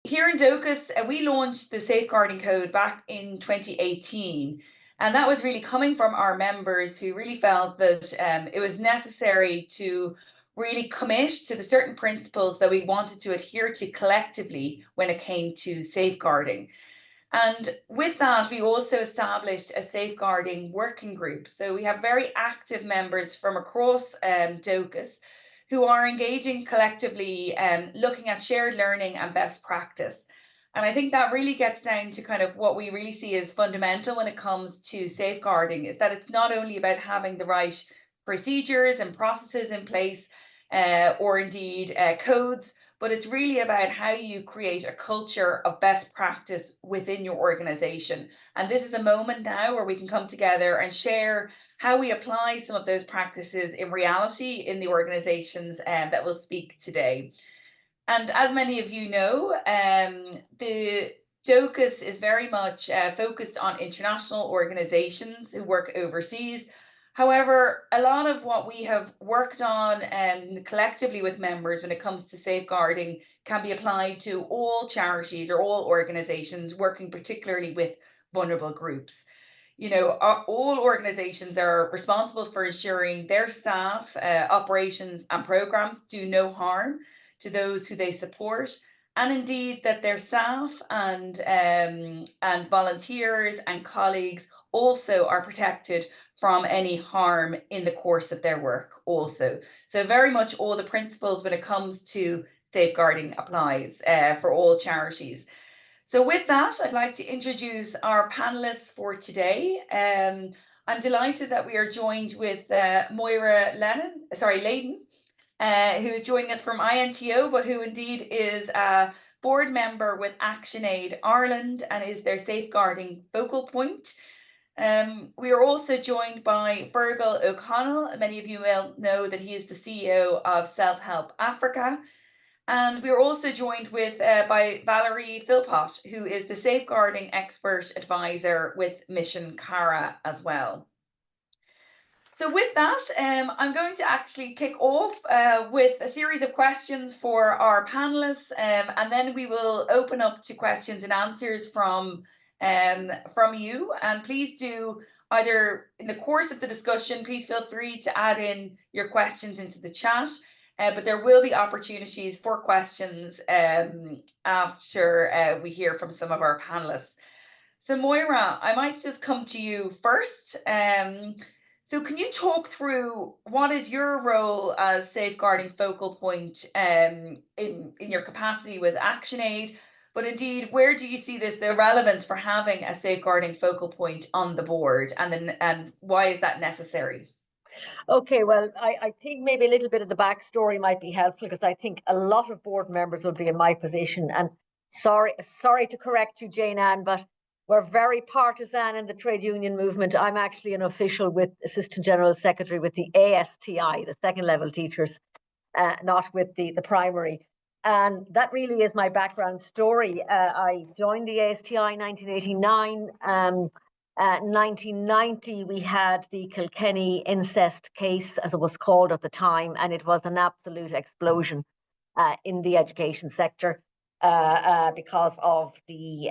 here in Docus, we launched the Safeguarding Code back in 2018. And that was really coming from our members who really felt that it was necessary to really commit to the certain principles that we wanted to adhere to collectively when it came to safeguarding. And with that, we also established a safeguarding working group. So we have very active members from across Docus who are engaging collectively, looking at shared learning and best practice. And I think that really gets down to kind of what we really see as fundamental when it comes to safeguarding, is that it's not only about having the right procedures and processes in place, or indeed codes, but it's really about how you create a culture of best practice within your organization. And this is a moment now where we can come together and share how we apply some of those practices in reality in the organizations that we'll speak today. And as many of you know, the Docus is very much focused on international organizations who work overseas. However, a lot of what we have worked on collectively with members when it comes to safeguarding can be applied to all charities or all organizations working particularly with vulnerable groups. You know, all organizations are responsible for ensuring their staff, operations and programs do no harm to those who they support, and indeed that their staff and volunteers and colleagues also are protected from any harm in the course of their work also. So very much all the principles when it comes to safeguarding applies for all charities. So with that, I'd like to introduce our panelists for today. I'm delighted that we are joined with Moira Layden, who is joining us from INTO, but who indeed is a board member with ActionAid Ireland and is their safeguarding focal point. We are also joined by Fergal O'Connell. Many of you will know that he is the CEO of Self Help Africa. And we are also joined with by Valerie Philpott, who is the safeguarding expert advisor with Mission Cara as well. So with that, I'm going to actually kick off with a series of questions for our panelists, and then we will open up to questions and answers from you. And please do, either in the course of the discussion, please feel free to add in your questions into the chat, but there will be opportunities for questions after we hear from some of our panelists. So Moira, I might just come to you first. So can you talk through what is your role as safeguarding focal point in your capacity with ActionAid, but indeed, where do you see the relevance for having a safeguarding focal point on the board, and why is that necessary? Okay, well, I think maybe a little bit of the backstory might be helpful, because I think a lot of board members will be in my position. And sorry to correct you, Jane Ann, but we're very partisan in the trade union movement. I'm actually an official with Assistant General Secretary with the ASTI, the second level teachers, not with the primary. And that really is my background story. I joined the ASTI in 1989. 1990, we had the Kilkenny incest case, as it was called at the time, and it was an absolute explosion in the education sector because of the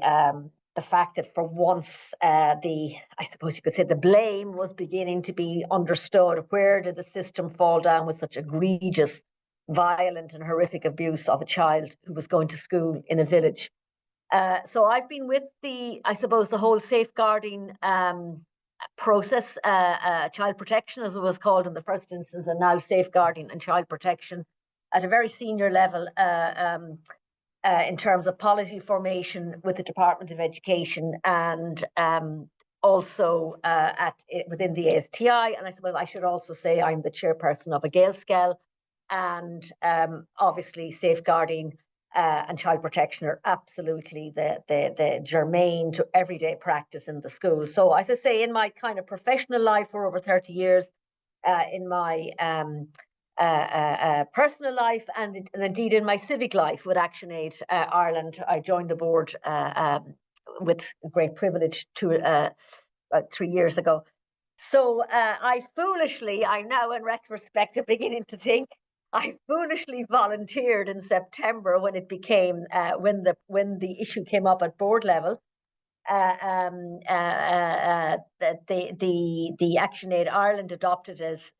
fact that for once, I suppose you could say, the blame was beginning to be understood. Where did the system fall down with such egregious, violent and horrific abuse of a child who was going to school in a village? So I've been with the whole safeguarding process, child protection, as it was called in the first instance, and now safeguarding and child protection at a very senior level in terms of policy formation with the Department of Education, and also within the ASTI. And I suppose I should also say I'm the chairperson of a Gaelscoil, and obviously safeguarding and child protection are absolutely the germane to everyday practice in the school. So as I say, in my kind of professional life for over 30 years, in my personal life, and indeed in my civic life with ActionAid Ireland, I joined the board with great privilege about 3 years ago. So I now in retrospect are beginning to think I foolishly volunteered in September when it became when the issue came up at board level. The ActionAid Ireland adopted as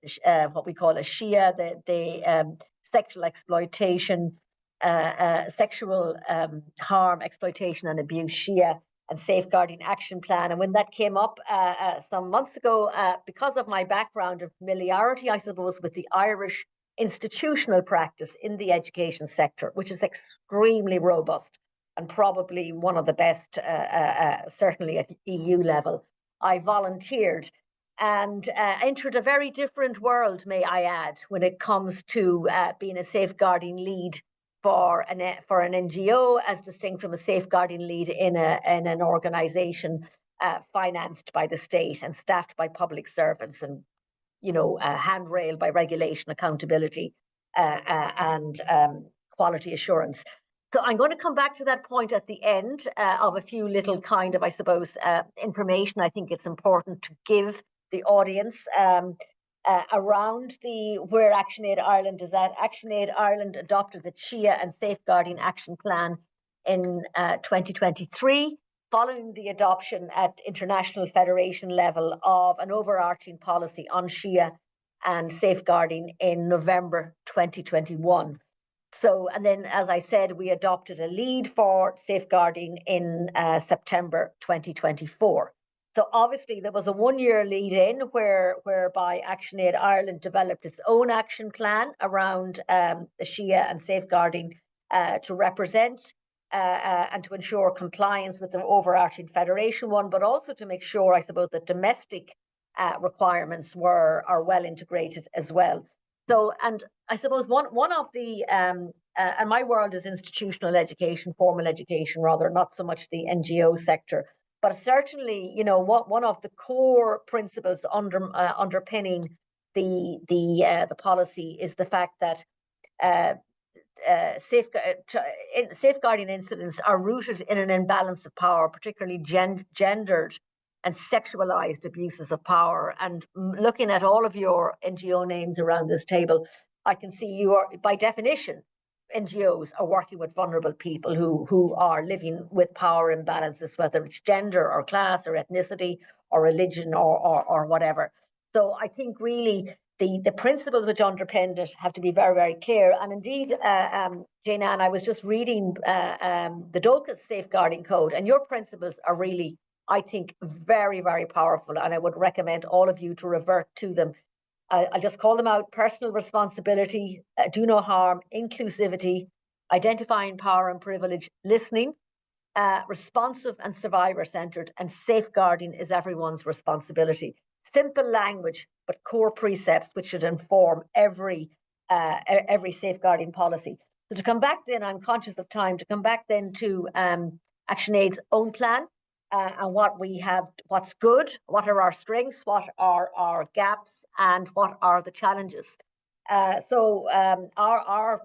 what we call a SHIA, the sexual exploitation, sexual harm, exploitation and abuse SHIA and safeguarding action plan. And when that came up some months ago, because of my background and familiarity, I suppose, with the Irish institutional practice in the education sector, which is extremely robust and probably one of the best, certainly at EU level, I volunteered and entered a very different world, may I add, when it comes to being a safeguarding lead for an NGO, as distinct from a safeguarding lead in an organisation financed by the state and staffed by public servants, and handrailed by regulation, accountability, and quality assurance. So I'm going to come back to that point at the end of a few little kind of, I suppose, information I think it's important to give the audience around where ActionAid Ireland is at. ActionAid Ireland adopted the SHIA and Safeguarding Action Plan in 2023, following the adoption at international federation level of an overarching policy on SHIA and safeguarding in November 2021. So, and then, as I said, we adopted a lead for safeguarding in September 2024. So obviously there was a 1-year lead in whereby ActionAid Ireland developed its own action plan around the SHIA and safeguarding to represent and to ensure compliance with the overarching federation one, but also to make sure, I suppose, that domestic requirements are well integrated as well. So, and I suppose one of the, and my world is institutional education, formal education rather, not so much the NGO sector, but certainly, one of the core principles underpinning the policy is the fact that safeguarding incidents are rooted in an imbalance of power, particularly gendered and sexualized abuses of power. And looking at all of your NGO names around this table, I can see you are, by definition, NGOs are working with vulnerable people who are living with power imbalances, whether it's gender or class or ethnicity or religion or whatever. So I think really the principles which underpin it have to be very, very clear. And indeed, Jane Ann, I was just reading the DOCA's safeguarding code, and your principles are really, I think, very, very powerful. And I would recommend all of you to revert to them. I'll just call them out: personal responsibility, do no harm, inclusivity, identifying power and privilege, listening, responsive and survivor-centered, and safeguarding is everyone's responsibility. Simple language, but core precepts which should inform every safeguarding policy. So to come back then, I'm conscious of time, to come back then to ActionAid's own plan. And what we have, what's good, what are our strengths, what are our gaps, and what are the challenges. So our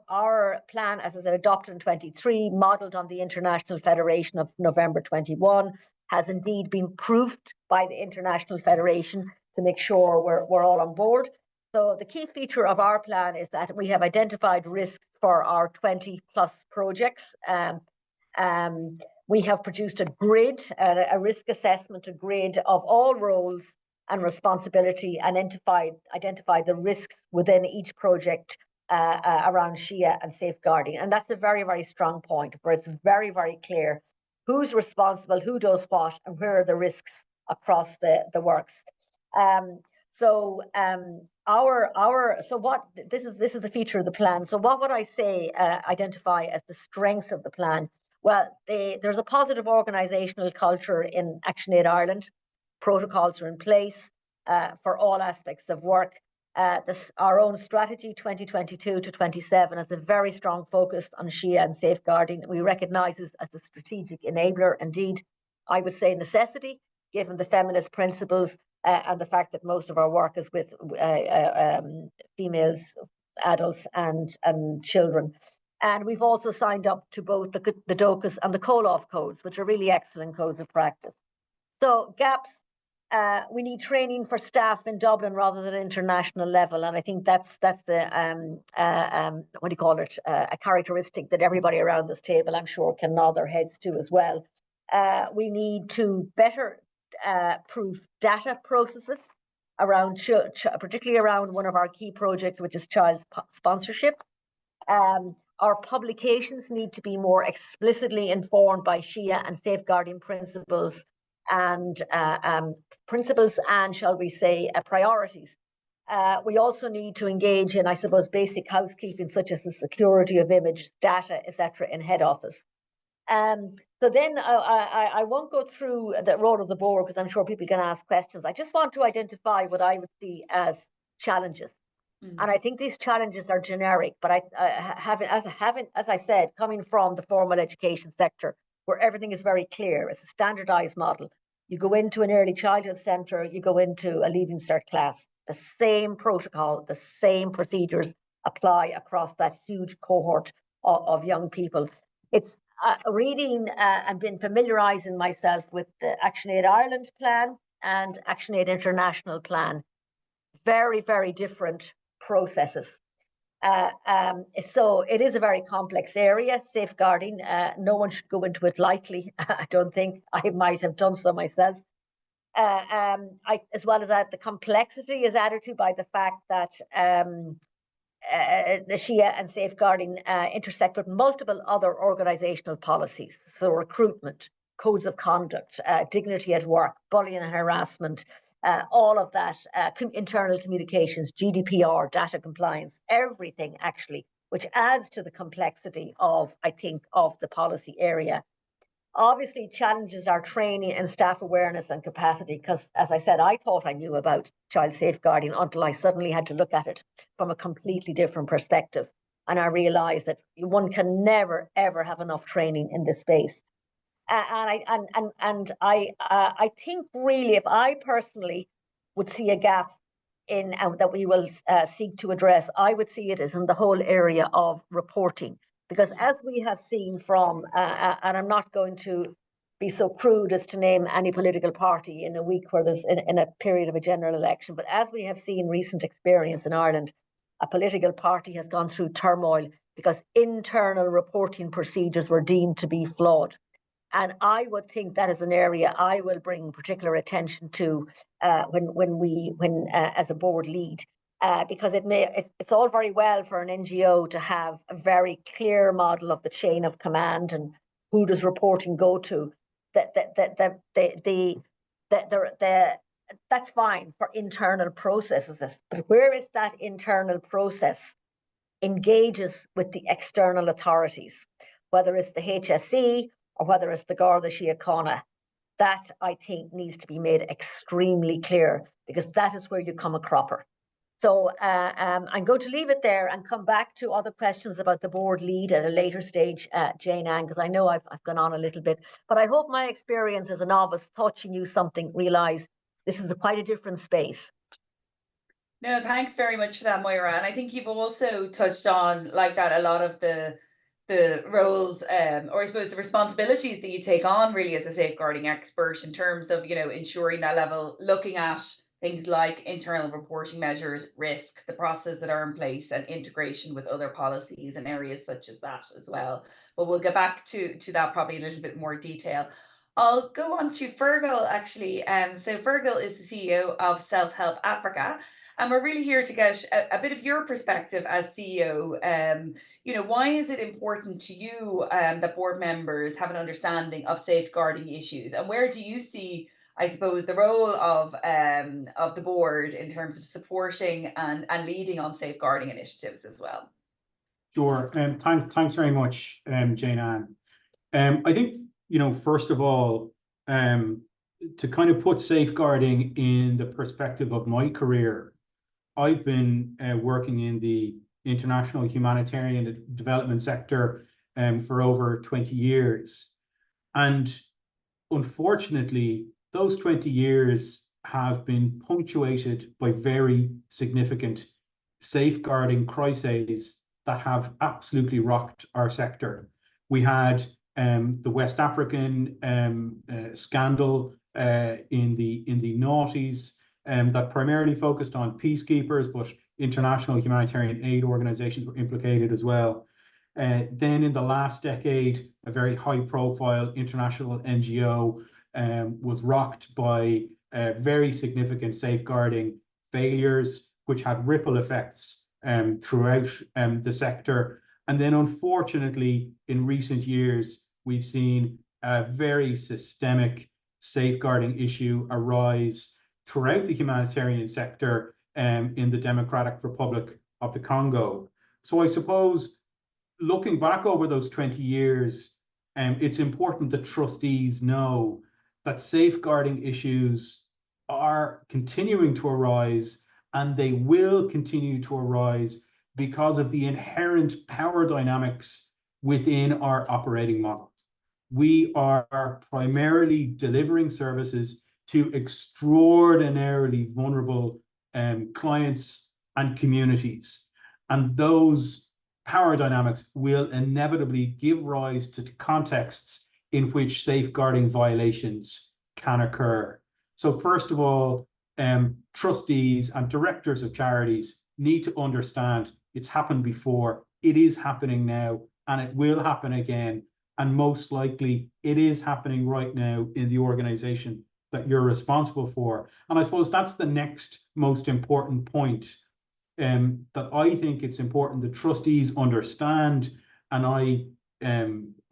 plan, as I said, adopted in 23, modelled on the International Federation of November 21, has indeed been proofed by the International Federation to make sure we're all on board. So the key feature of our plan is that we have identified risks for our 20 plus projects. We have produced a grid, a risk assessment, a grid of all roles and responsibility, and identified the risks within each project around SHIA and safeguarding. And that's a very, very strong point, where it's very, very clear who's responsible, who does what, and where are the risks across the works. So this is the feature of the plan. So what would I say identify as the strengths of the plan? Well, there's a positive organisational culture in ActionAid Ireland. Protocols are in place for all aspects of work. Our own strategy 2022 to 27 has a very strong focus on SHIA and safeguarding. We recognise this as a strategic enabler. Indeed, I would say necessity, given the feminist principles and the fact that most of our work is with females, adults and children. And we've also signed up to both the DOCA's and the COLOF codes, which are really excellent codes of practice. So gaps, We need training for staff in Dublin rather than international level, and I think that's the what do you call it, a characteristic that everybody around this table, I'm sure, can nod their heads to as well. We need to better proof data processes around, particularly around one of our key projects, which is child sponsorship. Our publications need to be more explicitly informed by SHIA and safeguarding principles and shall we say, priorities. We also need to engage in, I suppose, basic housekeeping, such as the security of image, data, etc., in head office. So then I won't go through the role of the board because I'm sure people can ask questions. I just want to identify what I would see as challenges. And I think these challenges are generic, but as I said, coming from the formal education sector, where everything is very clear, it's a standardized model. You go into an early childhood centre, you go into a Leaving Cert class, the same protocol, the same procedures apply across that huge cohort of young people. It's reading and been familiarising myself with the ActionAid Ireland plan and ActionAid International plan. Very, very different processes. So it is a very complex area, safeguarding. No one should go into it lightly. I don't think. I might have done so myself. As well as that, the complexity is added to by the fact that the SHIA and safeguarding intersect with multiple other organisational policies. So recruitment, codes of conduct, dignity at work, bullying and harassment, all of that, internal communications, GDPR, data compliance, everything actually, which adds to the complexity of, I think, of the policy area. Obviously, challenges are training and staff awareness and capacity, because, as I said, I thought I knew about child safeguarding until I suddenly had to look at it from a completely different perspective. And I realised that one can never, ever have enough training in this space. I think really, if I personally would see a gap in that we will seek to address, I would see it as in the whole area of reporting. Because as we have seen from, and I'm not going to be so crude as to name any political party in a week where there's in a period of a general election, but as we have seen recent experience in Ireland, a political party has gone through turmoil because internal reporting procedures were deemed to be flawed. And I would think that is an area I will bring particular attention to when as a board lead. Because it's all very well for an NGO to have a very clear model of the chain of command and who does reporting go to. That's fine for internal processes, but where is that internal process engages with the external authorities, whether it's the HSE or whether it's the Garda Síochána, that I think needs to be made extremely clear, because that is where you come a cropper. So I'm going to leave it there and come back to other questions about the board lead at a later stage, Jane Ann, because I know I've gone on a little bit. But I hope my experience as a novice taught you something, realise this is quite a different space. No, thanks very much for that, Moira. And I think you've also touched on, like that, a lot of the roles, or I suppose the responsibilities that you take on really as a safeguarding expert in terms of, ensuring that level, looking at things like internal reporting measures, risk, the processes that are in place, and integration with other policies and areas such as that as well. But we'll get back to that probably in a little bit more detail. I'll go on to Fergal actually. So Fergal is the CEO of Self Help Africa. And we're really here to get a bit of your perspective as CEO. Why is it important to you that board members have an understanding of safeguarding issues? And where do you see, I suppose, the role of the board in terms of supporting and leading on safeguarding initiatives as well? Sure. Thanks very much, Jane Ann. I think, first of all, to kind of put safeguarding in the perspective of my career, I've been working in the international humanitarian development sector for over 20 years. And unfortunately, those 20 years have been punctuated by very significant safeguarding crises that have absolutely rocked our sector. We had the West African scandal in the noughties, that primarily focused on peacekeepers, but international humanitarian aid organizations were implicated as well. Then in the last decade, a very high-profile international NGO was rocked by very significant safeguarding failures, which had ripple effects throughout the sector. And then, unfortunately, in recent years, we've seen a very systemic safeguarding issue arise throughout the humanitarian sector in the Democratic Republic of the Congo. So I suppose, looking back over those 20 years, it's important that trustees know that safeguarding issues are continuing to arise, and they will continue to arise because of the inherent power dynamics within our operating models. We are primarily delivering services to extraordinarily vulnerable clients and communities. And those power dynamics will inevitably give rise to contexts in which safeguarding violations can occur. So first of all, trustees and directors of charities need to understand it's happened before, it is happening now, and it will happen again. And most likely it is happening right now in the organization that you're responsible for. And I suppose that's the next most important point that I think it's important the trustees understand, and I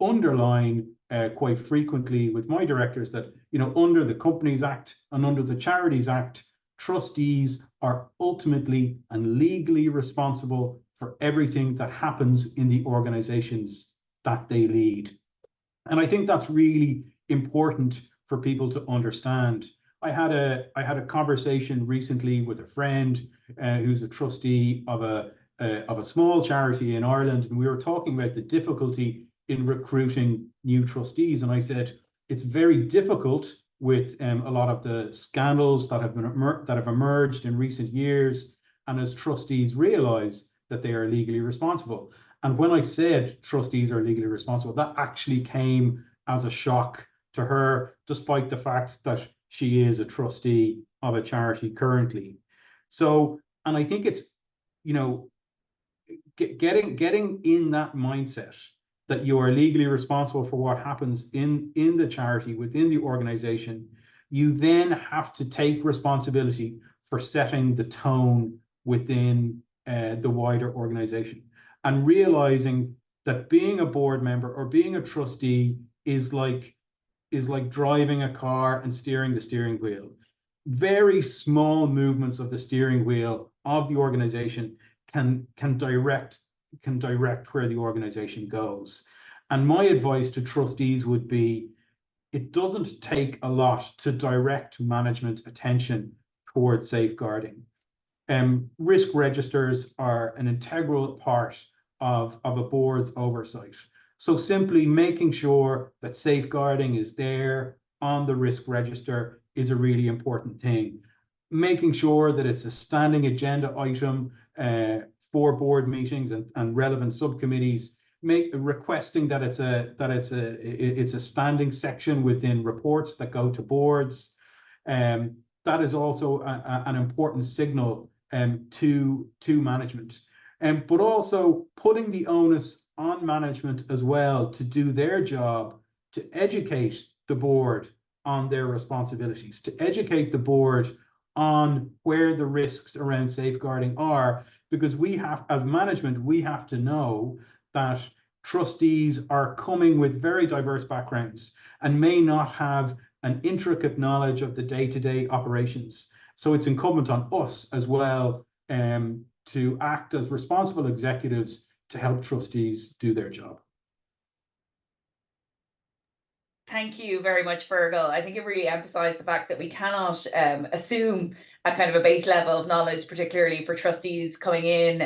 underline quite frequently with my directors that, under the Companies Act and under the Charities Act, trustees are ultimately and legally responsible for everything that happens in the organizations that they lead. And I think that's really important for people to understand. I had a conversation recently with a friend who's a trustee of a small charity in Ireland, and we were talking about the difficulty in recruiting new trustees. And I said it's very difficult with a lot of the scandals that have emerged in recent years, and as trustees realise that they are legally responsible. And when I said trustees are legally responsible, that actually came as a shock to her, despite the fact that she is a trustee of a charity currently. So, and I think it's, getting in that mindset that you are legally responsible for what happens in the charity, within the organization, you then have to take responsibility for setting the tone within the wider organization, and realizing that being a board member or being a trustee is like driving a car and steering the steering wheel. Very small movements of the steering wheel of the organization can direct where the organization goes. And my advice to trustees would be, it doesn't take a lot to direct management attention towards safeguarding. Risk registers are an integral part of a board's oversight. So simply making sure that safeguarding is there on the risk register is a really important thing. Making sure that it's a standing agenda item for board meetings and relevant subcommittees. Requesting that it's a standing section within reports that go to boards. That is also an important signal to management. But also putting the onus on management as well to do their job, to educate the board on their responsibilities, to educate the board on where the risks around safeguarding are, because we have, as management, we have to know that trustees are coming with very diverse backgrounds and may not have an intricate knowledge of the day-to-day operations. So it's incumbent on us as well to act as responsible executives to help trustees do their job. Thank you very much, Fergal. I think it really emphasised the fact that we cannot assume a kind of a base level of knowledge, particularly for trustees coming in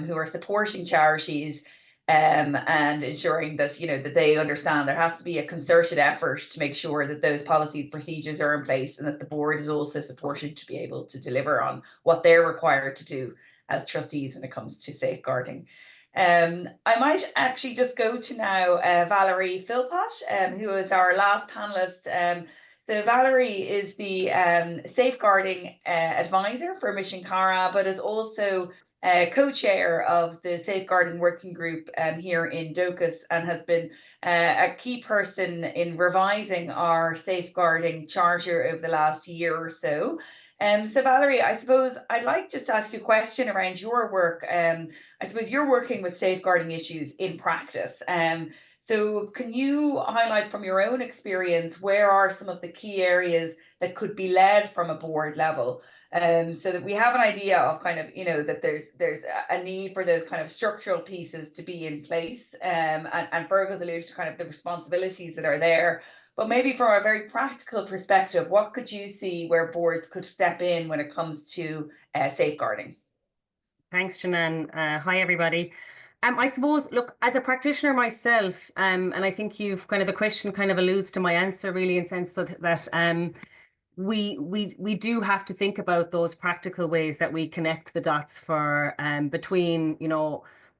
who are supporting charities and ensuring that that they understand there has to be a concerted effort to make sure that those policies, procedures are in place, and that the board is also supported to be able to deliver on what they're required to do as trustees when it comes to safeguarding. I might actually just go to now Valerie Philpott, who is our last panelist So Valerie is the safeguarding advisor for Mission Cara, but is also co-chair of the safeguarding working group here in Docus, and has been a key person in revising our safeguarding charter over the last year or so. So Valerie, I suppose I'd like just to ask you a question around your work. I suppose you're working with safeguarding issues in practice. So can you highlight from your own experience, where are some of the key areas that could be led from a board level? So that we have an idea of kind of, that there's a need for those kind of structural pieces to be in place. And Fergal's alluded to kind of the responsibilities that are there. But maybe from a very practical perspective, what could you see where boards could step in when it comes to safeguarding? Thanks, Shanann. Hi, everybody. I suppose, look, as a practitioner myself, and I think you've kind of, the question kind of alludes to my answer really, in sense that we do have to think about those practical ways that we connect the dots for between,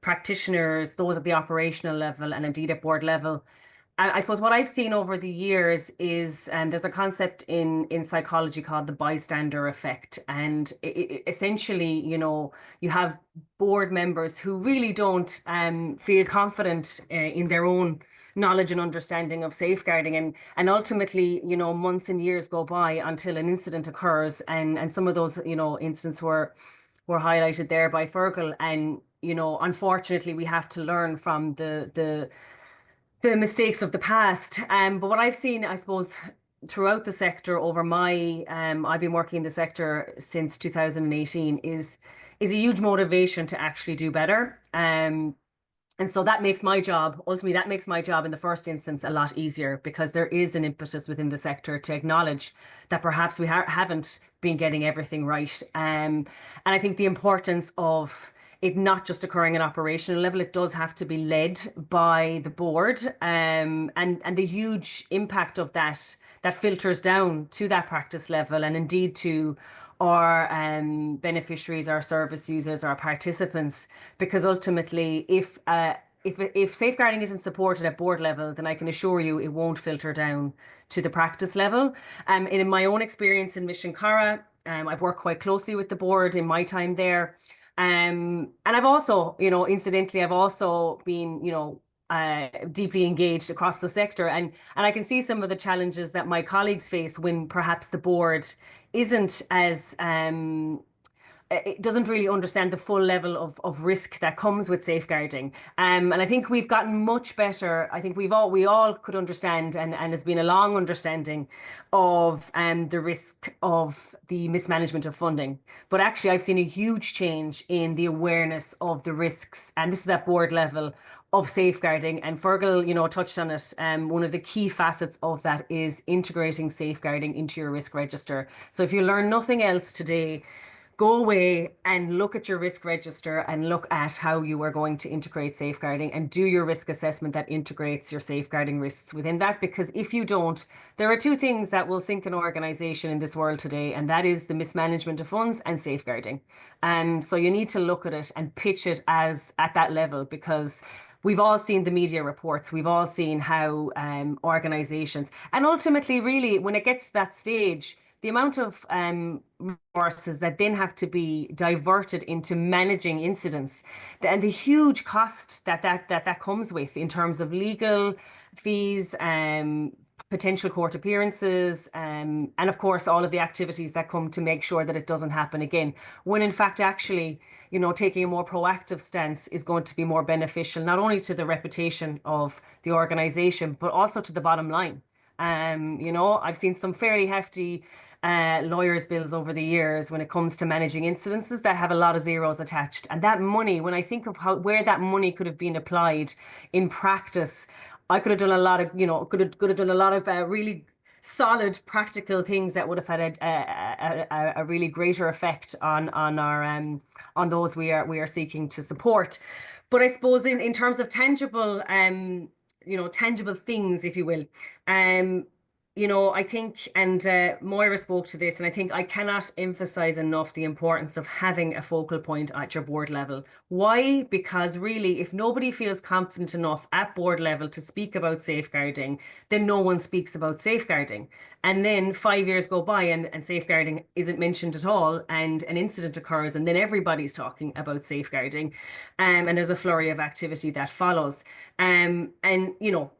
practitioners, those at the operational level, and indeed at board level. I suppose what I've seen over the years is, there's a concept in psychology called the bystander effect. And essentially, you have board members who really don't feel confident in their own knowledge and understanding of safeguarding. And ultimately, months and years go by until an incident occurs. And some of those, incidents were highlighted there by Fergal. And, unfortunately, we have to learn from the mistakes of the past. But what I've seen, I suppose, throughout the sector over my, I've been working in the sector since 2018, is a huge motivation to actually do better. And so that makes my job, ultimately, that makes my job in the first instance a lot easier, because there is an impetus within the sector to acknowledge that perhaps we haven't been getting everything right. And I think the importance of it not just occurring at operational level, it does have to be led by the board, and the huge impact of that filters down to that practice level, and indeed to our beneficiaries, our service users, our participants. Because ultimately, if safeguarding isn't supported at board level, then I can assure you it won't filter down to the practice level. In my own experience in Mission Cara, I've worked quite closely with the board in my time there. And I've also, incidentally, I've also been, deeply engaged across the sector. And I can see some of the challenges that my colleagues face when perhaps the board isn't as, it doesn't really understand the full level of risk that comes with safeguarding. And I think we've gotten much better. I think we all could understand, and has been a long understanding of the risk of the mismanagement of funding. But actually, I've seen a huge change in the awareness of the risks, and this is at board level, of safeguarding. And Fergal, touched on it. One of the key facets of that is integrating safeguarding into your risk register. So if you learn nothing else today, go away and look at your risk register and look at how you are going to integrate safeguarding, and do your risk assessment that integrates your safeguarding risks within that. Because if you don't, there are two things that will sink an organization in this world today, and that is the mismanagement of funds and safeguarding. So you need to look at it and pitch it as at that level, because we've all seen the media reports. We've all seen how organizations, and ultimately, really, when it gets to that stage, the amount of resources that then have to be diverted into managing incidents, and the huge cost that comes with, in terms of legal fees, potential court appearances, and of course all of the activities that come to make sure that it doesn't happen again, when in fact actually, taking a more proactive stance is going to be more beneficial, not only to the reputation of the organization, but also to the bottom line. I've seen some fairly hefty lawyers' bills over the years when it comes to managing incidences that have a lot of zeros attached. And that money, when I think of where that money could have been applied in practice, I could have done a lot of, could have done a lot of really solid practical things that would have had a really greater effect on our on those we are seeking to support. But I suppose in terms of tangible tangible things, if you will, you know, I think, and Moira spoke to this, and I think I cannot emphasize enough the importance of having a focal point at your board level. Why? Because really, if nobody feels confident enough at board level to speak about safeguarding, then no one speaks about safeguarding. And then 5 years go by and safeguarding isn't mentioned at all, and an incident occurs, and then everybody's talking about safeguarding. And there's a flurry of activity that follows. And, you know,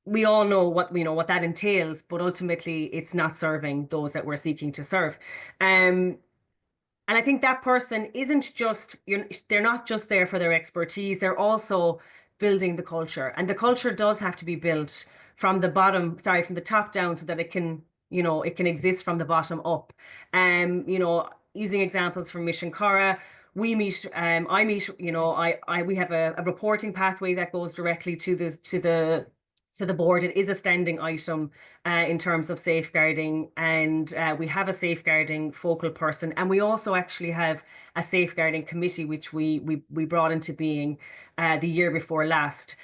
we all know what that entails, but ultimately it's not serving those that we're seeking to serve. And I think that person isn't just, they're not just there for their expertise, they're also building the culture. And the culture does have to be built from the from the top down, so that it can, it can exist from the bottom up. Using examples from Mission Cora, we meet, I meet, we have a reporting pathway that goes directly to the board. It is a standing item in terms of safeguarding, and we have a safeguarding focal person, and we also actually have a safeguarding committee, which we brought into being the year before last.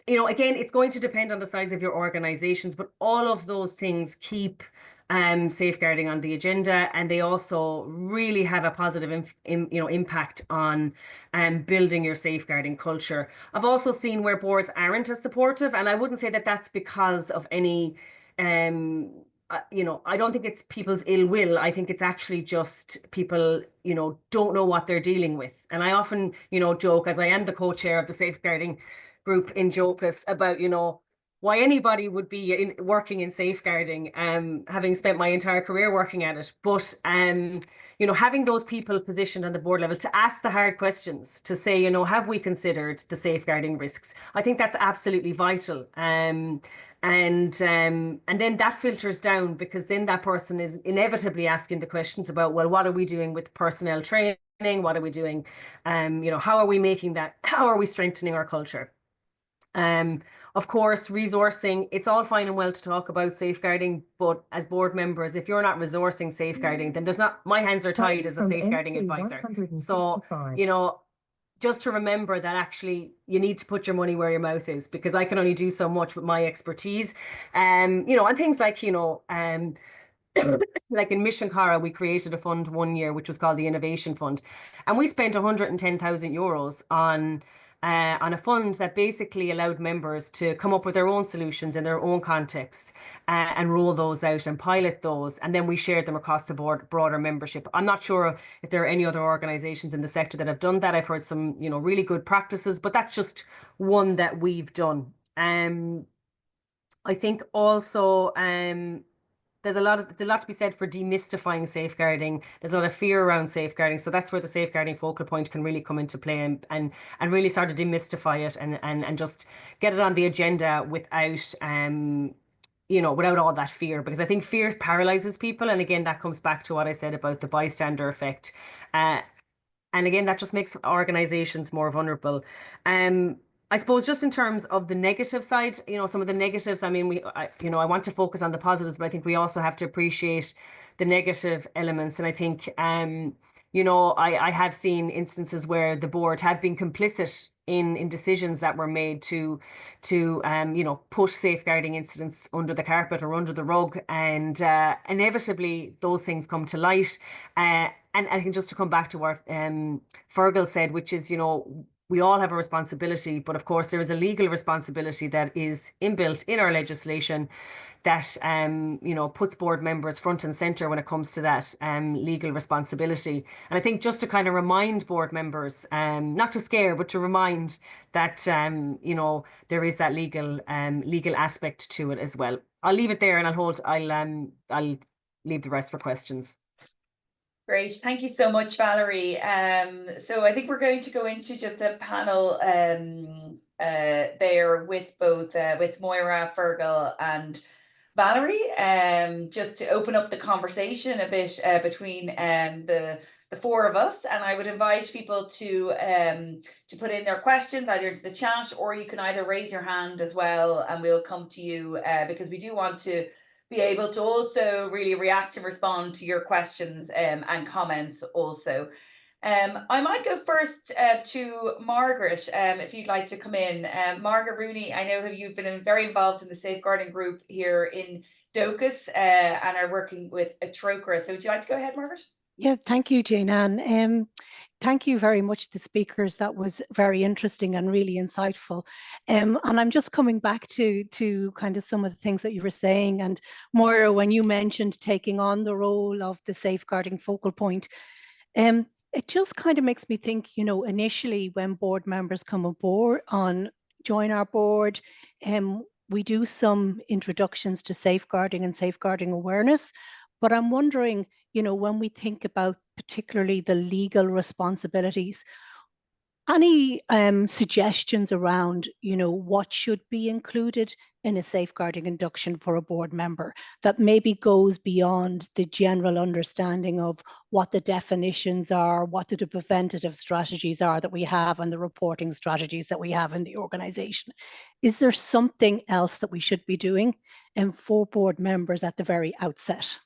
Again, it's going to depend on the size of your organizations, but all of those things keep safeguarding on the agenda, and they also really have a positive impact on building your safeguarding culture. I've also seen where boards aren't as supportive, and I wouldn't say that that's because of any I don't think it's people's ill will. I think it's actually just people, don't know what they're dealing with. And I often, joke, as I am the co-chair of the safeguarding group in Jocus, about, why anybody would be working in safeguarding, having spent my entire career working at it. But, having those people positioned on the board level to ask the hard questions, to say, have we considered the safeguarding risks? I think that's absolutely vital. And then that filters down, because then that person is inevitably asking the questions about, well, what are we doing with personnel training? What are we doing? How are we making that? How are we strengthening our culture? Of course, resourcing, it's all fine and well to talk about safeguarding, but as board members, if you're not resourcing safeguarding, then my hands are tied as a safeguarding advisor. So, just to remember that actually you need to put your money where your mouth is, because I can only do so much with my expertise. And things like, like in Mission Cara, we created a fund one year, which was called the Innovation Fund. And we spent 110,000 euros on a fund that basically allowed members to come up with their own solutions in their own contexts and roll those out and pilot those. And then we shared them across the broader membership. I'm not sure if there are any other organizations in the sector that have done that. I've heard some, really good practices, but that's just one that we've done. I think also there's a lot to be said for demystifying safeguarding. There's a lot of fear around safeguarding. So that's where the safeguarding focal point can really come into play and really start to demystify it and just get it on the agenda without without all that fear, because I think fear paralyzes people. And again, that comes back to what I said about the bystander effect. And again, that just makes organizations more vulnerable. I suppose just in terms of the negative side, some of the negatives, I mean, I want to focus on the positives, but I think we also have to appreciate the negative elements. And I think, I have seen instances where the board have been complicit in decisions that were made to put safeguarding incidents under the carpet or under the rug. And inevitably, those things come to light. And I think just to come back to what Fergal said, which is, we all have a responsibility, but of course there is a legal responsibility that is inbuilt in our legislation that, puts board members front and center when it comes to that legal responsibility. And I think just to kind of remind board members, not to scare, but to remind that, there is that legal aspect to it as well. I'll leave it there and I'll leave the rest for questions. Great, thank you so much, Valerie. So I think we're going to go into just a panel there with both with Moira, Fergal, and Valerie, just to open up the conversation a bit between the four of us. And I would invite people to put in their questions either into the chat, or you can either raise your hand as well, and we'll come to you because we do want to be able to also really react and respond to your questions and comments also. I might go first to Margaret, if you'd like to come in. Margaret Rooney, I know you've been very involved in the safeguarding group here in Docus and are working with a Trocra. So would you like to go ahead, Margaret? Yeah, thank you, Jane Ann. Thank you very much, the speakers. That was very interesting and really insightful. And I'm just coming back to kind of some of the things that you were saying. And Moira, when you mentioned taking on the role of the safeguarding focal point, it just kind of makes me think, you know, initially when board members come aboard join our board, we do some introductions to safeguarding and safeguarding awareness. But I'm wondering, you know, when we think about particularly the legal responsibilities, any suggestions around, you know, what should be included in a safeguarding induction for a board member that maybe goes beyond the general understanding of what the definitions are, what the preventative strategies are that we have, and the reporting strategies that we have in the organization? Is there something else that we should be doing for board members at the very outset?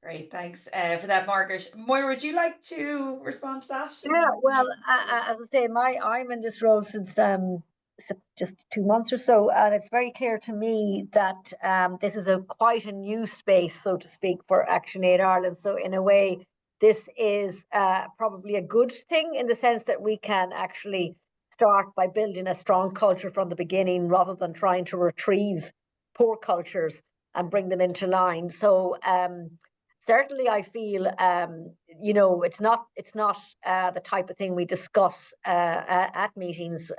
Great, thanks for that, Margaret. Moira, would you like to respond to that? Yeah, well, as I say, I'm in this role since just 2 months or so, and it's very clear to me that this is quite a new space, so to speak, for ActionAid Ireland. So in a way, this is probably a good thing in the sense that we can actually start by building a strong culture from the beginning rather than trying to retrieve poor cultures and bring them into line. So certainly, I feel, you know, it's not the type of thing we discuss at meetings,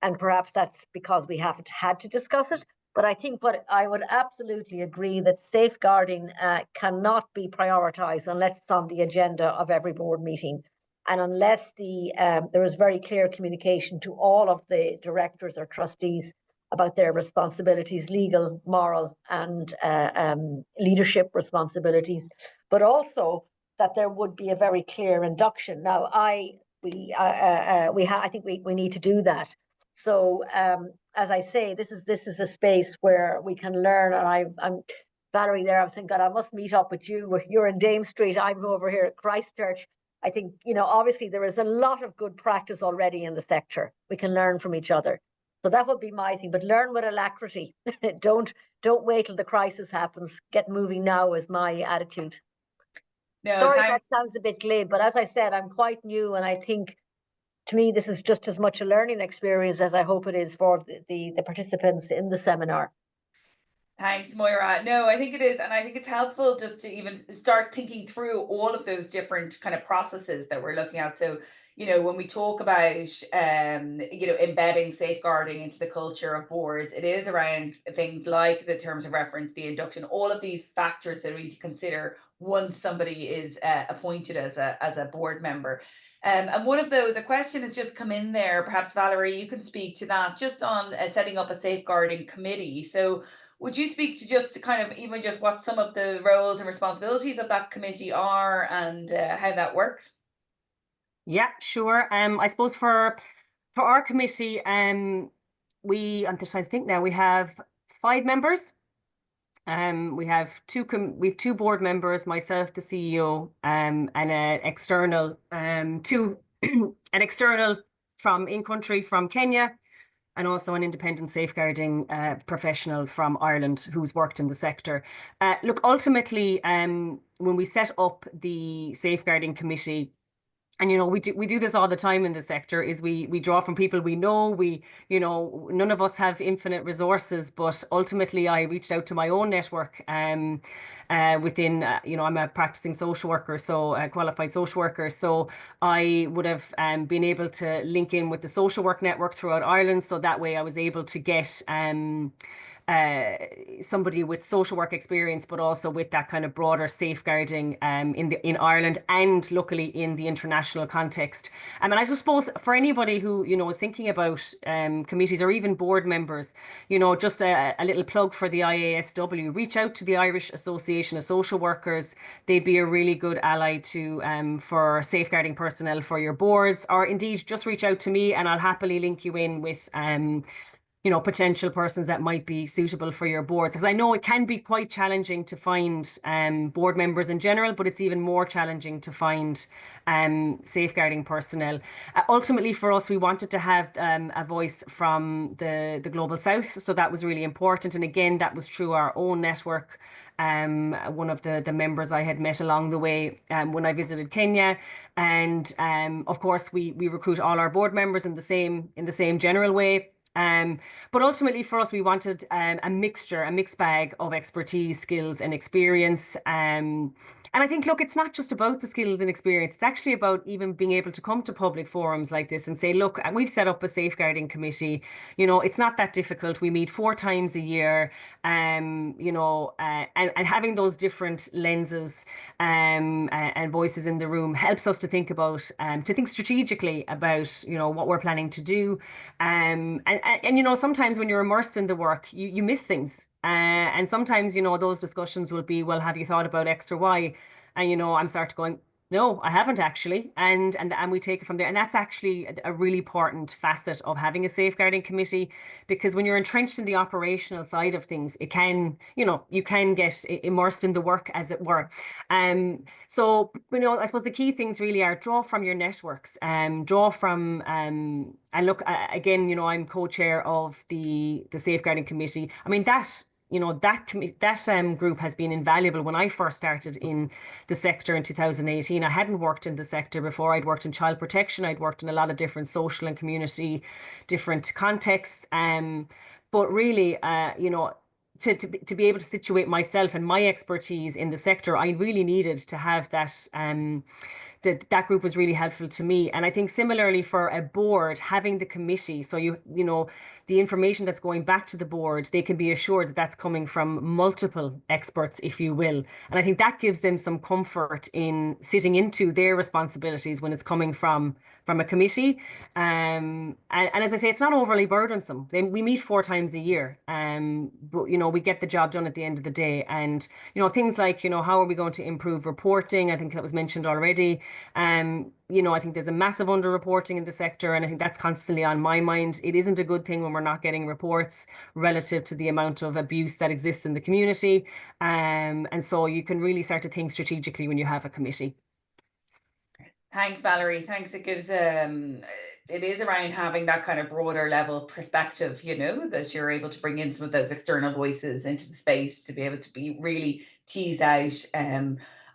and perhaps that's because we haven't had to discuss it. But I think what I would absolutely agree that safeguarding cannot be prioritised unless it's on the agenda of every board meeting, and unless there is very clear communication to all of the directors or trustees about their responsibilities, legal, moral, and leadership responsibilities, but also that there would be a very clear induction. Now, I think we need to do that. So, as I say, this is a space where we can learn. And I'm Valerie there. I was thinking, God, I must meet up with you. You're in Dame Street. I'm over here at Christchurch. I think, you know, obviously there is a lot of good practice already in the sector. We can learn from each other. So that would be my thing, but learn with alacrity. Don't wait till the crisis happens. Get moving now is my attitude. No, sorry, that sounds a bit glib, but as I said, I'm quite new, and I think to me this is just as much a learning experience as I hope it is for the participants in the seminar. Thanks, Moira. No, I think it is. And I think it's helpful just to even start thinking through all of those different kind of processes that we're looking at. So, you know, when we talk about, you know, embedding safeguarding into the culture of boards, it is around things like the terms of reference, the induction, all of these factors that we need to consider once somebody is appointed as a board member. And one of those, a question has just come in there. Perhaps, Valerie, you can speak to that just on setting up a safeguarding committee. So, would you speak to just kind of even just what some of the roles and responsibilities of that committee are and how that works? Yeah, sure. I suppose for our committee, I'm just trying to think now. We have 5 members. We have two board members, myself, the CEO, and an external an external from in country from Kenya, and also an independent safeguarding professional from Ireland who's worked in the sector. Look, ultimately, when we set up the safeguarding committee, and you know, we do this all the time in the sector, is we draw from people we know. You know, none of us have infinite resources, but ultimately I reached out to my own network within, you know, I'm a practicing social worker, so a qualified social worker. So I would have been able to link in with the social work network throughout Ireland. So that way I was able to get somebody with social work experience, but also with that kind of broader safeguarding in Ireland and luckily in the international context. And I suppose for anybody who, you know, is thinking about committees or even board members, you know, just a little plug for the IASW, reach out to the Irish Association of Social Workers. They'd be a really good ally to for safeguarding personnel for your boards, or indeed just reach out to me and I'll happily link you in with you know, potential persons that might be suitable for your boards. Because I know it can be quite challenging to find board members in general, but it's even more challenging to find safeguarding personnel. Ultimately, for us, we wanted to have a voice from the Global South, so that was really important. And again, that was through our own network. One of the members I had met along the way when I visited Kenya, and of course we recruit all our board members in the same general way. But ultimately for us, we wanted a mixed bag of expertise, skills and experience. And I think, look, it's not just about the skills and experience. It's actually about even being able to come to public forums like this and say, look, we've set up a safeguarding committee. You know, it's not that difficult. We meet 4 times a year, you know, and having those different lenses and voices in the room helps us to think about, to think strategically about, you know, what we're planning to do. And you know, sometimes when you're immersed in the work, you miss things. And sometimes, you know, those discussions will be, well, have you thought about X or Y? And, you know, I'm start going, no, I haven't actually. And we take it from there. And that's actually a really important facet of having a safeguarding committee, because when you're entrenched in the operational side of things, it can, you know, you can get immersed in the work, as it were. So, you know, I suppose the key things really are draw from your networks, draw from, and look, again, you know, I'm co-chair of the safeguarding committee. I mean, that, you know, that group has been invaluable. When I first started in the sector in 2018, I hadn't worked in the sector before. I'd worked in child protection. I'd worked in a lot of different social and community, different contexts. But really, you know, to be able to situate myself and my expertise in the sector, I really needed to have that. That group was really helpful to me. And I think similarly for a board, having the committee, so you know, the information that's going back to the board, they can be assured that that's coming from multiple experts, if you will. And I think that gives them some comfort in sitting into their responsibilities when it's coming from a committee. And as I say, it's not overly burdensome. We meet 4 times a year. But, you know, we get the job done at the end of the day. And, you know, things like, you know, how are we going to improve reporting? I think that was mentioned already. You know, I think there's a massive underreporting in the sector, and I think that's constantly on my mind. It isn't a good thing when we're not getting reports relative to the amount of abuse that exists in the community. And so you can really start to think strategically when you have a committee. Thanks, Valerie. Thanks. It gives it is around having that kind of broader level perspective, you know, that you're able to bring in some of those external voices into the space to be able to be really tease out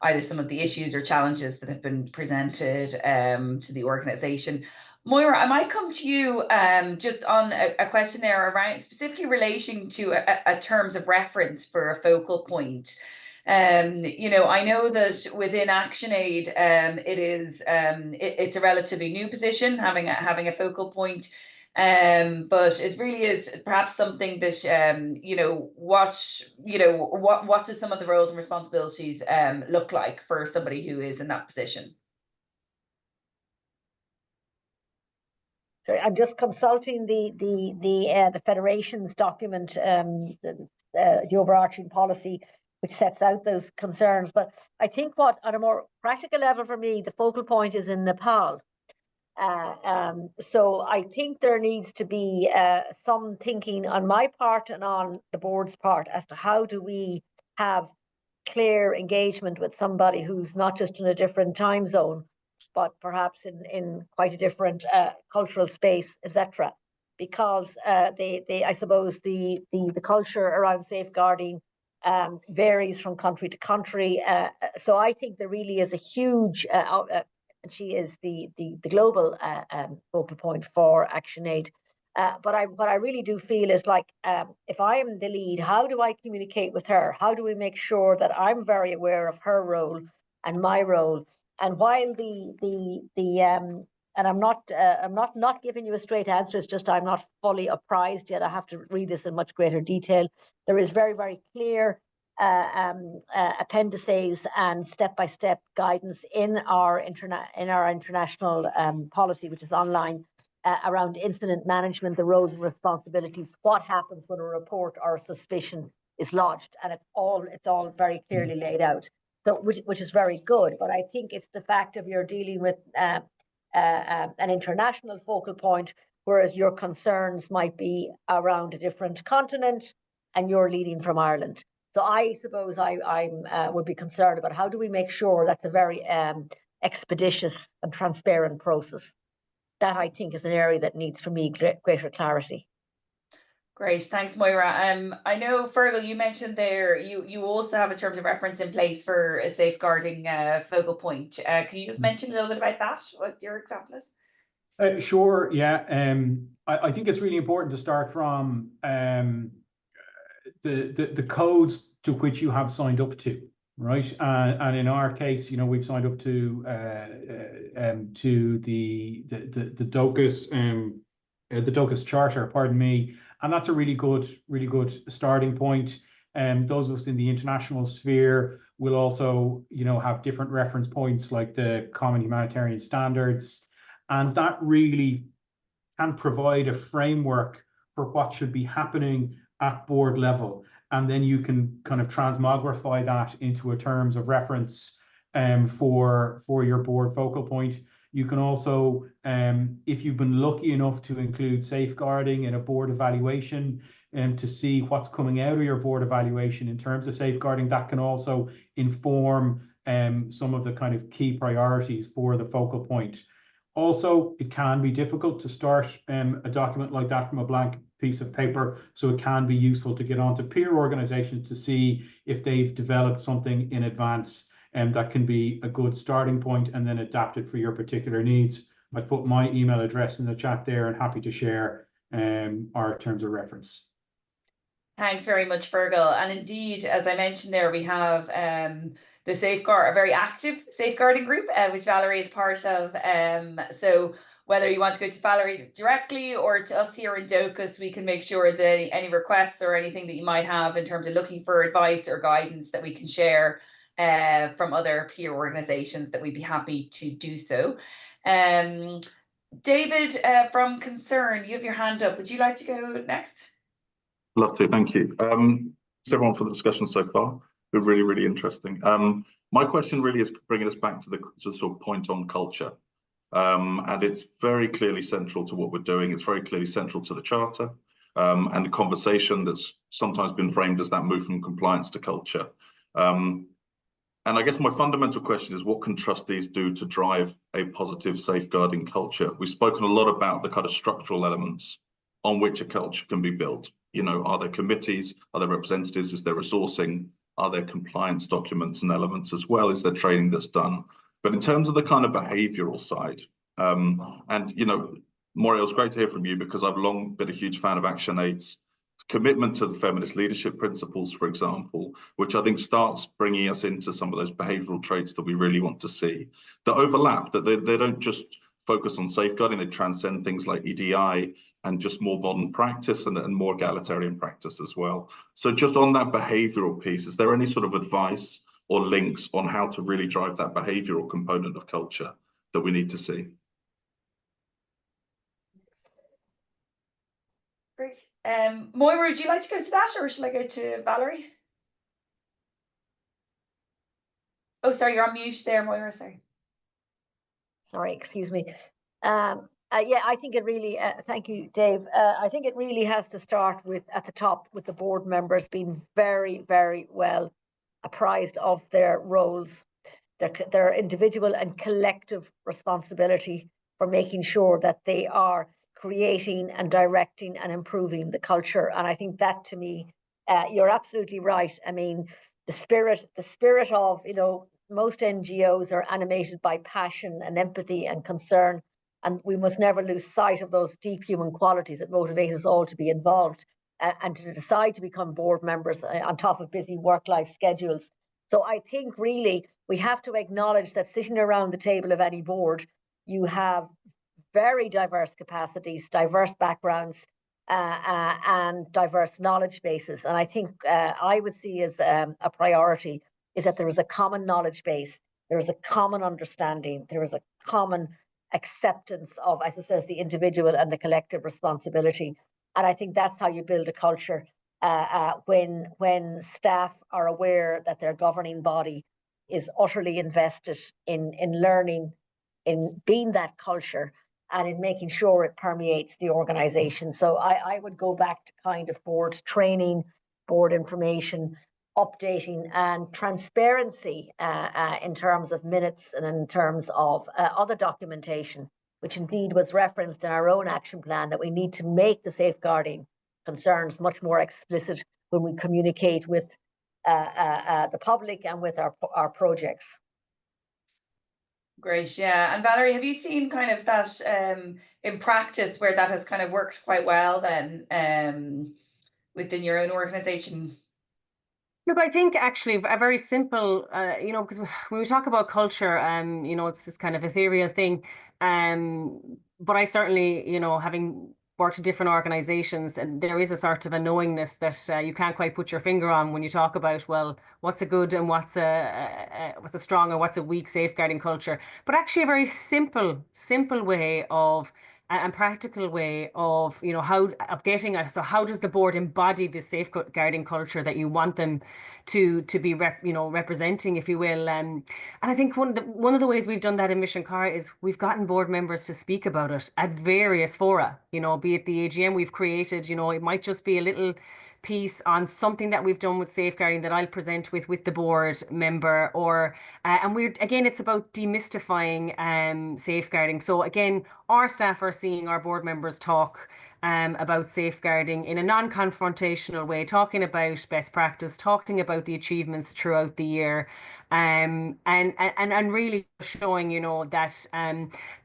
either some of the issues or challenges that have been presented to the organisation. Moira, I might come to you just on a question there around specifically relating to a terms of reference for a focal point. You know, I know that within ActionAid, it's a relatively new position, having a focal point, but it really is perhaps something that you know, what do some of the roles and responsibilities look like for somebody who is in that position? Sorry, I'm just consulting the Federation's document, the overarching policy, which sets out those concerns. But I think what, on a more practical level for me, the focal point is in Nepal. So I think there needs to be some thinking on my part and on the board's part as to how do we have clear engagement with somebody who's not just in a different time zone, but perhaps in quite a different cultural space, etc. Because I suppose the culture around safeguarding varies from country to country. So I think there really is a huge, and she is the global focal point for ActionAid. But what I really do feel is like, if I am the lead, how do I communicate with her? How do we make sure that I'm very aware of her role and my role? And while and I'm not giving you a straight answer, it's just I'm not fully apprised yet. I have to read this in much greater detail. There is very, very clear appendices and step-by-step guidance in our international policy, which is online, around incident management, the roles and responsibilities, what happens when a report or a suspicion is lodged, and it's all very clearly laid out. So which is very good, but I think it's the fact of you're dealing with an international focal point whereas your concerns might be around a different continent and you're leading from Ireland. So I suppose I would be concerned about how do we make sure that's a very expeditious and transparent process. That I think is an area that needs, for me, greater clarity. Great, thanks, Moira. I know, Fergal, you mentioned there you also have a terms of reference in place for a safeguarding focal point. Can you just mention a little bit about that? What your example is? Sure, yeah. I think it's really important to start from the codes to which you have signed up to, right? And in our case, you know, we've signed up to the DOCUS Charter, pardon me, and that's a really good starting point. Those of us in the international sphere will also, you know, have different reference points like the Common Humanitarian Standards, and that really can provide a framework for what should be happening at board level. And then you can kind of transmogrify that into a terms of reference for your board focal point. You can also, if you've been lucky enough to include safeguarding in a board evaluation, to see what's coming out of your board evaluation in terms of safeguarding, that can also inform some of the kind of key priorities for the focal point. Also, it can be difficult to start a document like that from a blank piece of paper, so it can be useful to get onto peer organizations to see if they've developed something in advance, and that can be a good starting point and then adapt it for your particular needs. I've put my email address in the chat there and happy to share our terms of reference. Thanks very much, Fergal. And indeed, as I mentioned there, we have the a very active safeguarding group, which Valerie is part of. So whether you want to go to Valerie directly or to us here in DOCUS, we can make sure that any requests or anything that you might have in terms of looking for advice or guidance that we can share from other peer organisations, that we'd be happy to do so. David from Concern, you have your hand up. Would you like to go next? Love to, thank you. Thanks everyone for the discussion so far. Been really, really interesting. My question really is bringing us back to the sort of point on culture. And it's very clearly central to what we're doing. It's very clearly central to the Charter and the conversation that's sometimes been framed as that move from compliance to culture. And I guess my fundamental question is, what can trustees do to drive a positive safeguarding culture? We've spoken a lot about the kind of structural elements on which a culture can be built. You know, are there committees? Are there representatives? Is there resourcing? Are there compliance documents and elements as well? Is there training that's done? But in terms of the kind of behavioural side, and, you know, Moira, it's great to hear from you, because I've long been a huge fan of Action 8's commitment to the feminist leadership principles, for example, which I think starts bringing us into some of those behavioural traits that we really want to see, that overlap, that they don't just focus on safeguarding, they transcend things like EDI and just more modern practice and more egalitarian practice as well. So just on that behavioural piece, is there any sort of advice or links on how to really drive that behavioural component of culture that we need to see? Great. Moira, would you like to go to that, or should I go to Valerie? Oh, sorry, you're on mute there, Moira, sorry. Sorry, excuse me. Yeah, I think it really, thank you, Dave. I think it really has to start with, at the top, with the board members being very, very well apprised of their roles, their individual and collective responsibility for making sure that they are creating and directing and improving the culture. And I think that, to me, you're absolutely right. I mean, the spirit of, you know, most NGOs are animated by passion and empathy and concern, and we must never lose sight of those deep human qualities that motivate us all to be involved and to decide to become board members on top of busy work-life schedules. So I think really we have to acknowledge that sitting around the table of any board, you have very diverse capacities, diverse backgrounds, and diverse knowledge bases. And I think I would see as a priority is that there is a common knowledge base, there is a common understanding, there is a common acceptance of, as it says, the individual and the collective responsibility. And I think that's how you build a culture, when staff are aware that their governing body is utterly invested in learning, in being that culture, and in making sure it permeates the organization. So I would go back to kind of board training, board information, updating, and transparency in terms of minutes and in terms of other documentation, which indeed was referenced in our own action plan, that we need to make the safeguarding concerns much more explicit when we communicate with the public and with our projects. Great, yeah. And Valerie, have you seen kind of that in practice where that has kind of worked quite well then within your own organization? Look, I think actually a very simple, because when we talk about culture, it's this kind of ethereal thing. But I certainly, having worked in different organizations, and there is a sort of a knowingness that you can't quite put your finger on when you talk about, well, what's a good and what's a strong or what's a weak safeguarding culture. But actually a very simple way of and practical way of how does the board embody this safeguarding culture that you want them to be representing, if you will, and I think one of the ways we've done that in Mission Car is we've gotten board members to speak about it at various fora, be it the AGM we've created, it might just be a little piece on something that we've done with safeguarding that I'll present with the board member, or and it's about demystifying safeguarding. So again, our staff are seeing our board members talk about safeguarding in a non-confrontational way, talking about best practice, talking about the achievements throughout the year, and really showing that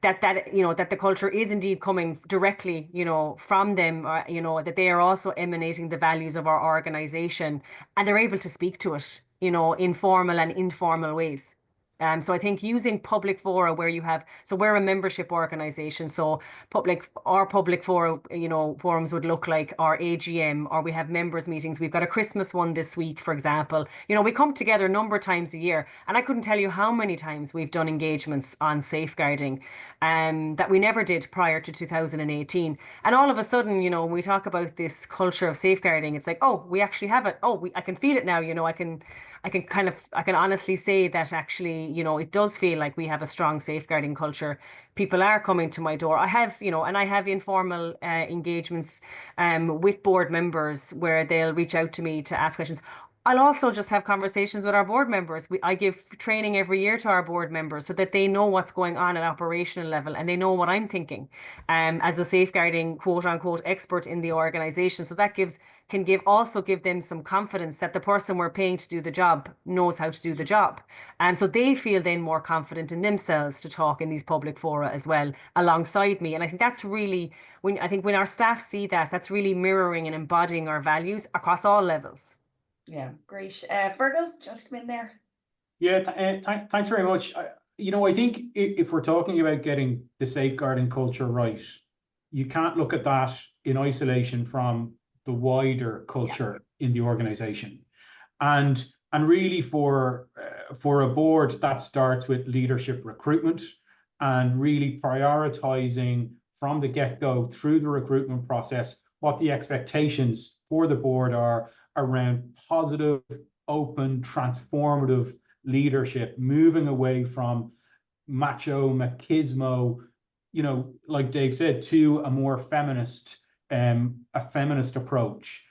that the culture is indeed coming directly from them, that they are also emanating the values of our organization, and they're able to speak to it in formal and informal ways. So I think using public fora where we're a membership organization, so our public fora, forums would look like our AGM, or we have members meetings. We've got a Christmas one this week, for example. We come together a number of times a year, and I couldn't tell you how many times we've done engagements on safeguarding that we never did prior to 2018. And all of a sudden, when we talk about this culture of safeguarding, it's like, oh, we actually have it. Oh, I can feel it now. I can honestly say that actually, it does feel like we have a strong safeguarding culture. People are coming to my door. I have, and I have informal engagements with board members where they'll reach out to me to ask questions. I'll also just have conversations with our board members. I give training every year to our board members so that they know what's going on at operational level, and they know what I'm thinking as a safeguarding quote unquote expert in the organization. So that can give them some confidence that the person we're paying to do the job knows how to do the job. And so they feel then more confident in themselves to talk in these public fora as well alongside me. And I think that's really, when our staff see that, that's really mirroring and embodying our values across all levels. Yeah, great. Fergal, just come in there. Yeah, thanks very much. I think if we're talking about getting the safeguarding culture right, you can't look at that in isolation from the wider culture in the organization. And really for a board, that starts with leadership recruitment and really prioritizing from the get-go through the recruitment process what the expectations for the board are around positive, open, transformative leadership, moving away from macho, machismo, like Dave said, to a more feminist approach.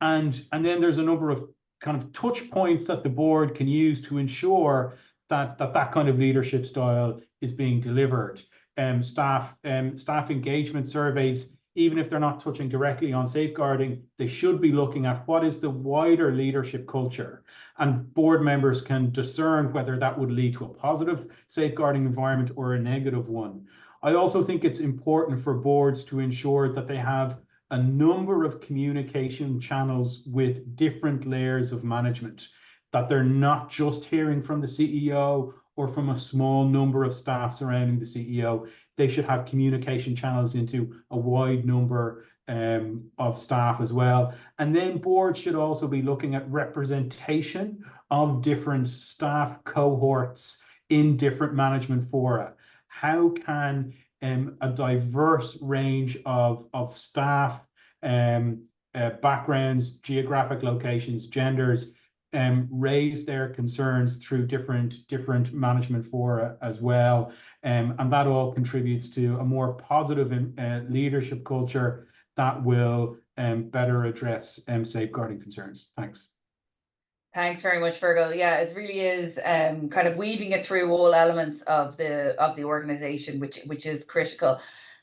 And then there's a number of kind of touch points that the board can use to ensure that kind of leadership style is being delivered. Staff engagement surveys, even if they're not touching directly on safeguarding, they should be looking at what is the wider leadership culture, and board members can discern whether that would lead to a positive safeguarding environment or a negative one. I also think it's important for boards to ensure that they have a number of communication channels with different layers of management, that they're not just hearing from the CEO or from a small number of staff surrounding the CEO. They should have communication channels into a wide number of staff as well. And then boards should also be looking at representation of different staff cohorts in different management fora. How can a diverse range of staff backgrounds, geographic locations, genders raise their concerns through different management fora as well. And that all contributes to a more positive leadership culture that will better address safeguarding concerns. Thanks. Thanks very much, Fergal. Yeah, it really is kind of weaving it through all elements of the organization, which is critical.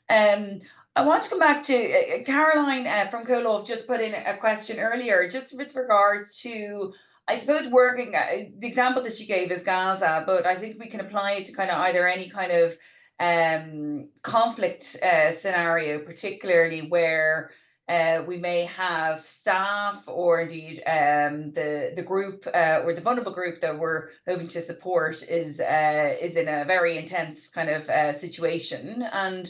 I want to come back to Caroline from Colov just put in a question earlier, just with regards to, I suppose, working, the example that she gave is Gaza, but I think we can apply it to kind of either any kind of conflict scenario, particularly where we may have staff or indeed the group or the vulnerable group that we're hoping to support is in a very intense kind of situation. And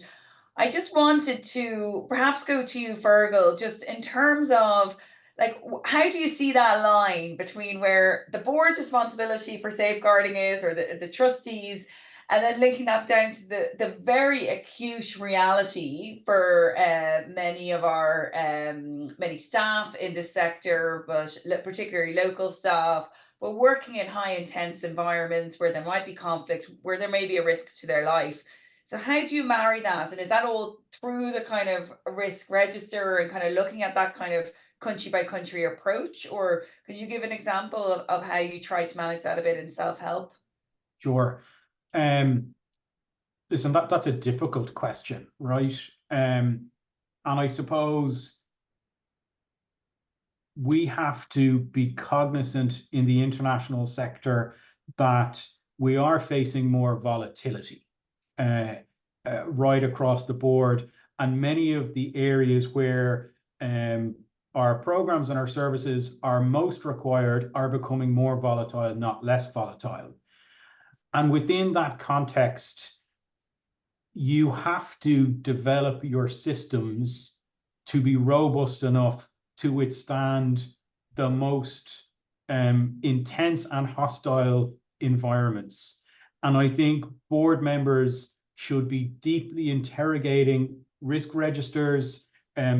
I just wanted to perhaps go to you, Fergal, just in terms of, like, how do you see that line between where the board's responsibility for safeguarding is, or the trustees, and then linking that down to the very acute reality for many of our many staff in this sector, but particularly local staff, but working in high intense environments where there might be conflict, where there may be a risk to their life. So how do you marry that? And is that all through the kind of risk register and kind of looking at that kind of country by country approach? Or can you give an example of how you try to manage that a bit in self-help? Sure. Listen, that's a difficult question, right? And I suppose we have to be cognizant in the international sector that we are facing more volatility right across the board. And many of the areas where our programs and our services are most required are becoming more volatile, not less volatile. And within that context, you have to develop your systems to be robust enough to withstand the most intense and hostile environments. And I think board members should be deeply interrogating risk registers,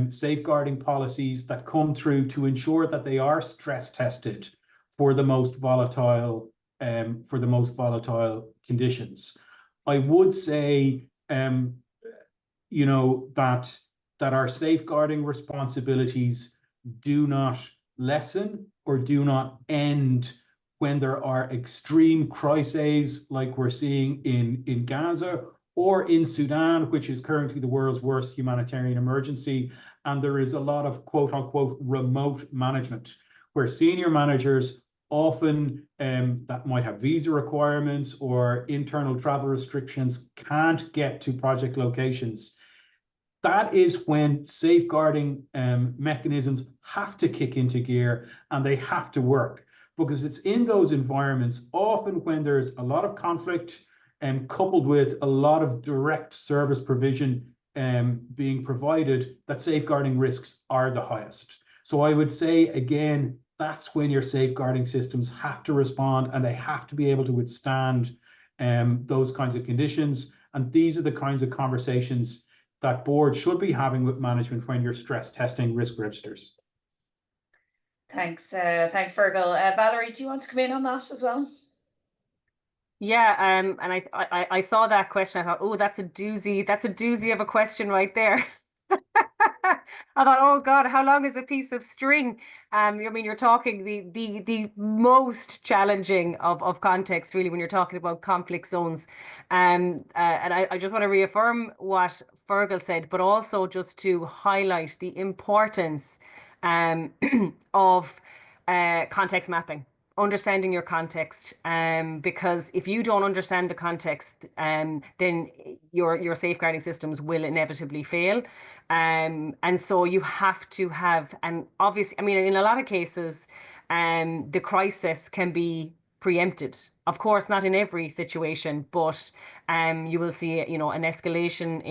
safeguarding policies that come through to ensure that they are stress tested for the most volatile conditions. I would say, you know, that our safeguarding responsibilities do not lessen or do not end when there are extreme crises like we're seeing in Gaza or in Sudan, which is currently the world's worst humanitarian emergency. And there is a lot of quote unquote remote management where senior managers often that might have visa requirements or internal travel restrictions can't get to project locations. That is when safeguarding mechanisms have to kick into gear and they have to work, because it's in those environments, often when there's a lot of conflict and coupled with a lot of direct service provision being provided, that safeguarding risks are the highest. So I would say, again, that's when your safeguarding systems have to respond and they have to be able to withstand those kinds of conditions. And these are the kinds of conversations that boards should be having with management when you're stress testing risk registers. Thanks, thanks, Fergal. Valerie, do you want to come in on that as well? Yeah, and I saw that question. I thought, oh, that's a doozy. That's a doozy of a question right there. I thought, oh God, how long is a piece of string? I mean, you're talking the most challenging of context, really, when you're talking about conflict zones. And I just want to reaffirm what Fergal said, but also just to highlight the importance of context mapping. Understanding your context, because if you don't understand the context, then your safeguarding systems will inevitably fail. And so you have to have, and obviously, I mean, in a lot of cases, the crisis can be preempted. Of course, not in every situation, but you will see, you know, an escalation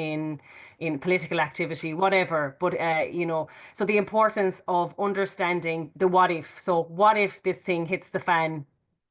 in political activity, whatever. But you know, so the importance of understanding the what if. So what if this thing hits the fan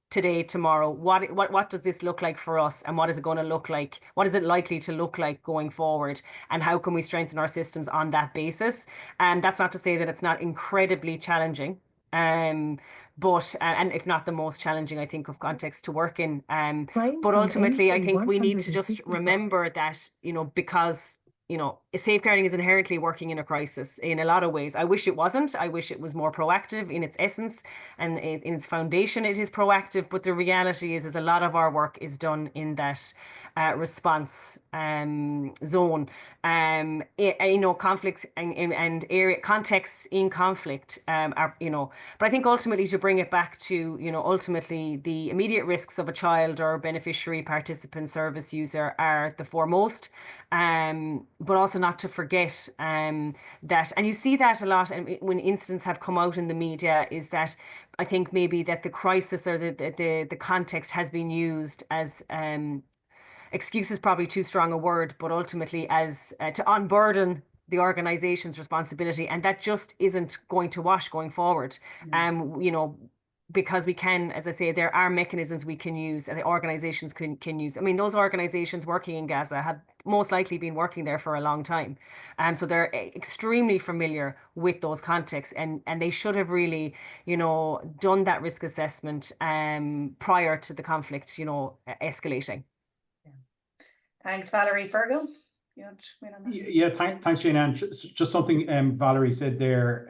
today, tomorrow? What does this look like for us, and what is it going to look like? What is it likely to look like going forward? And how can we strengthen our systems on that basis? And that's not to say that it's not incredibly challenging. But and if not the most challenging, I think, of contexts to work in. But ultimately, I think we need to just remember that, you know, because, you know, safeguarding is inherently working in a crisis in a lot of ways. I wish it wasn't. I wish it was more proactive in its essence, and in its foundation it is proactive. But the reality is a lot of our work is done in that response zone. You know, conflicts and area contexts in conflict are, you know, but I think ultimately, to bring it back to, you know, ultimately the immediate risks of a child or beneficiary, participant, service user are the foremost. But also not to forget that, and you see that a lot when incidents have come out in the media, is that I think maybe that the crisis or the context has been used as excuse is probably too strong a word, but ultimately as to unburden the organization's responsibility, and that just isn't going to wash going forward. You know, because we can, as I say, there are mechanisms we can use, and the organizations can use. I mean, those organizations working in Gaza have most likely been working there for a long time. So they're extremely familiar with those contexts, and they should have really, you know, done that risk assessment prior to the conflict, you know, escalating. Thanks, Valerie. Fergal? Yeah, thanks, Jane Ann. Just something Valerie said there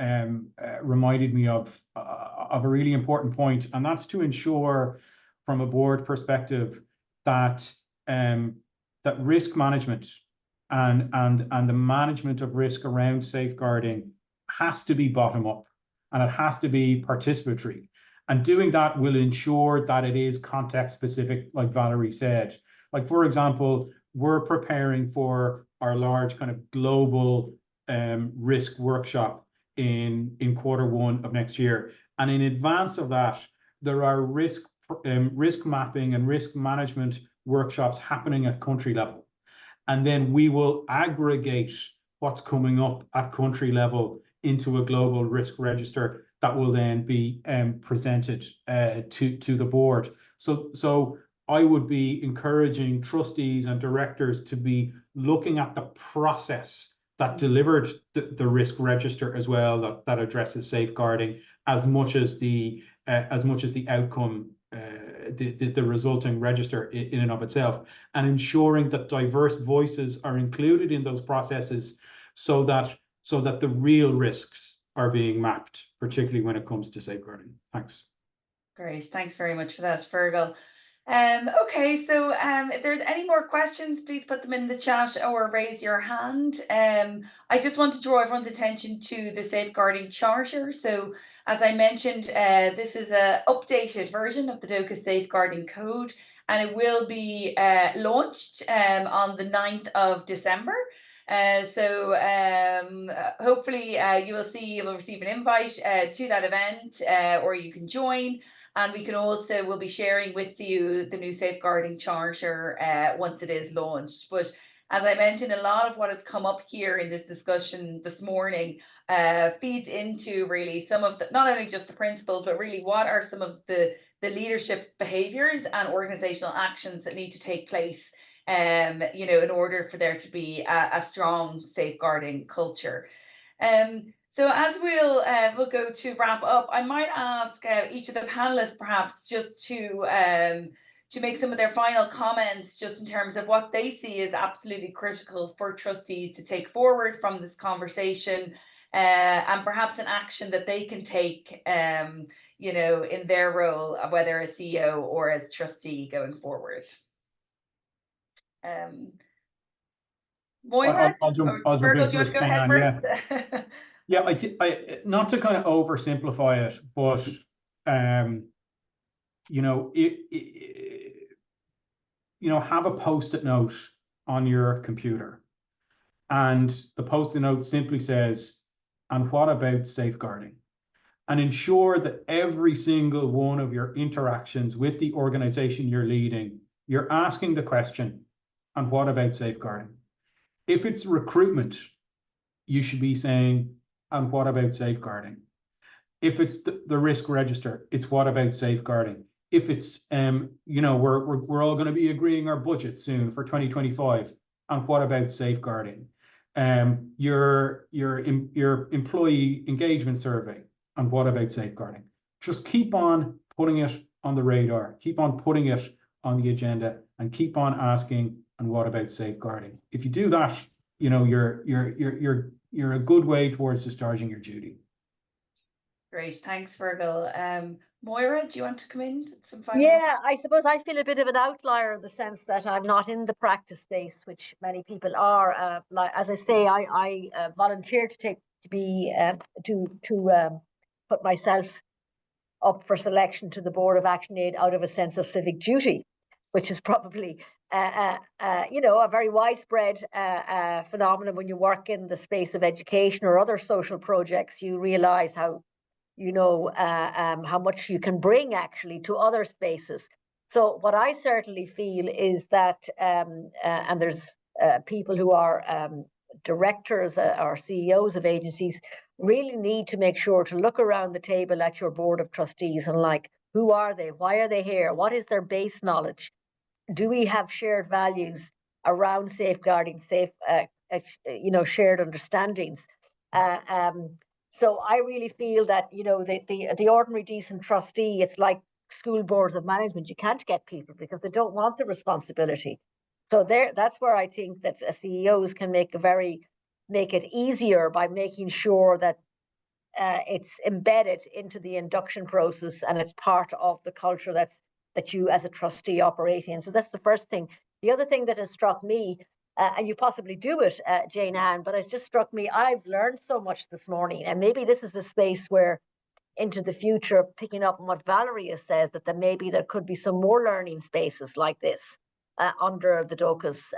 reminded me of a really important point, and that's to ensure, from a board perspective, that that risk management and the management of risk around safeguarding has to be bottom up, and it has to be participatory. And doing that will ensure that it is context specific, like Valerie said. Like, for example, we're preparing for our large kind of global risk workshop in Q1 of next year. And in advance of that, there are risk mapping and risk management workshops happening at country level. And then we will aggregate what's coming up at country level into a global risk register that will then be presented to the board. So I would be encouraging trustees and directors to be looking at the process that delivered the risk register as well, that addresses safeguarding, as much as the outcome, the resulting register in and of itself, and ensuring that diverse voices are included in those processes, so that the real risks are being mapped, particularly when it comes to safeguarding. Thanks. Great, thanks very much for that, Fergal. Okay, so if there's any more questions, please put them in the chat or raise your hand. I just want to draw everyone's attention to the Safeguarding Charter. So, as I mentioned, this is an updated version of the DOCA Safeguarding Code, and it will be launched on the 9th of December. Hopefully you will receive an invite to that event, or you can join. And we'll be sharing with you the new Safeguarding Charter once it is launched. But as I mentioned, a lot of what has come up here in this discussion this morning feeds into really some of the, not only just the principles, but really what are some of the leadership behaviours and organisational actions that need to take place, you know, in order for there to be a strong safeguarding culture. So as we'll go to wrap up, I might ask each of the panelists perhaps just to make some of their final comments, just in terms of what they see as absolutely critical for trustees to take forward from this conversation, and perhaps an action that they can take, you know, in their role, whether as CEO or as trustee going forward. Moira, I'll jump in first, go ahead first? Yeah. Yeah, I not to kind of oversimplify it, but you know, you know, have a post-it note on your computer, and the post-it note simply says, "And what about safeguarding?" And ensure that every single one of your interactions with the organization you're leading, you're asking the question, "And what about safeguarding?" If it's recruitment, you should be saying, "And what about safeguarding?" If it's the risk register, it's "What about safeguarding?" If it's you know, we're all going to be agreeing our budget soon for 2025, and what about safeguarding? Your employee engagement survey, and what about safeguarding? Just keep on putting it on the radar, keep on putting it on the agenda, and keep on asking, and what about safeguarding? If you do that, you know, you're a good way towards discharging your duty. Great, thanks, Virgil. Moira, do you want to come in with some final? Yeah, I suppose I feel a bit of an outlier in the sense that I'm not in the practice space, which many people are. Like as I say, I volunteered to put myself up for selection to the Board of Action Aid out of a sense of civic duty, which is probably you know, a very widespread phenomenon when you work in the space of education or other social projects. You realise how, you know, how much you can bring actually to other spaces. So what I certainly feel is that, and there's people who are directors or CEOs of agencies really need to make sure to look around the table at your board of trustees and like, who are they? Why are they here? What is their base knowledge? Do we have shared values around safeguarding, you know, shared understandings? So I really feel that, you know, the ordinary decent trustee, it's like school boards of management. You can't get people because they don't want the responsibility. So that's where I think that CEOs can make it easier by making sure that it's embedded into the induction process and it's part of the culture that you as a trustee operate in. So that's the first thing. The other thing that has struck me, and you possibly do it, Jane Ann, but it's just struck me, I've learned so much this morning, and maybe this is the space where into the future, picking up on what Valerie has said, that there could be some more learning spaces like this under the DOCA's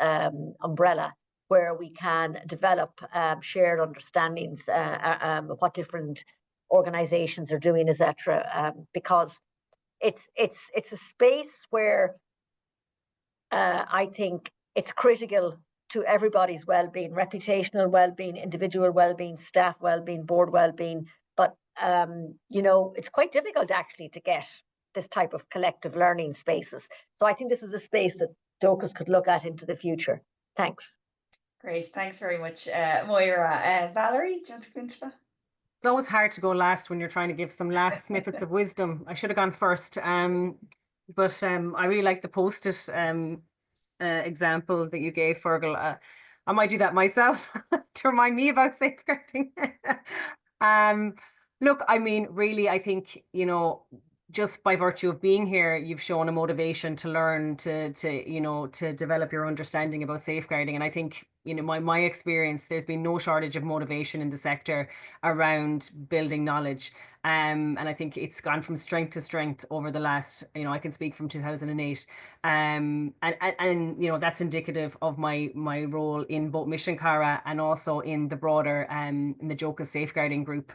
umbrella, where we can develop shared understandings, what different organizations are doing, etc. Because it's a space where I think it's critical to everybody's well-being, reputational well-being, individual well-being, staff well-being, board well-being. But you know, it's quite difficult actually to get this type of collective learning spaces. So I think this is a space that DOCA's could look at into the future. Thanks. Great, thanks very much, Moira. Valerie, do you want to go into that? It's always hard to go last when you're trying to give some last snippets of wisdom. I should have gone first. But I really like the post-it example that you gave, Fergal. I might do that myself to remind me about safeguarding. Look, I mean, really, I think, you know, just by virtue of being here, you've shown a motivation to learn, to you know, to develop your understanding about safeguarding. And I think, you know, my experience, there's been no shortage of motivation in the sector around building knowledge. And I think it's gone from strength to strength over the last, you know, I can speak from 2008. And you know, that's indicative of my role in both Mission Cara and also in the broader in the JOCA safeguarding group.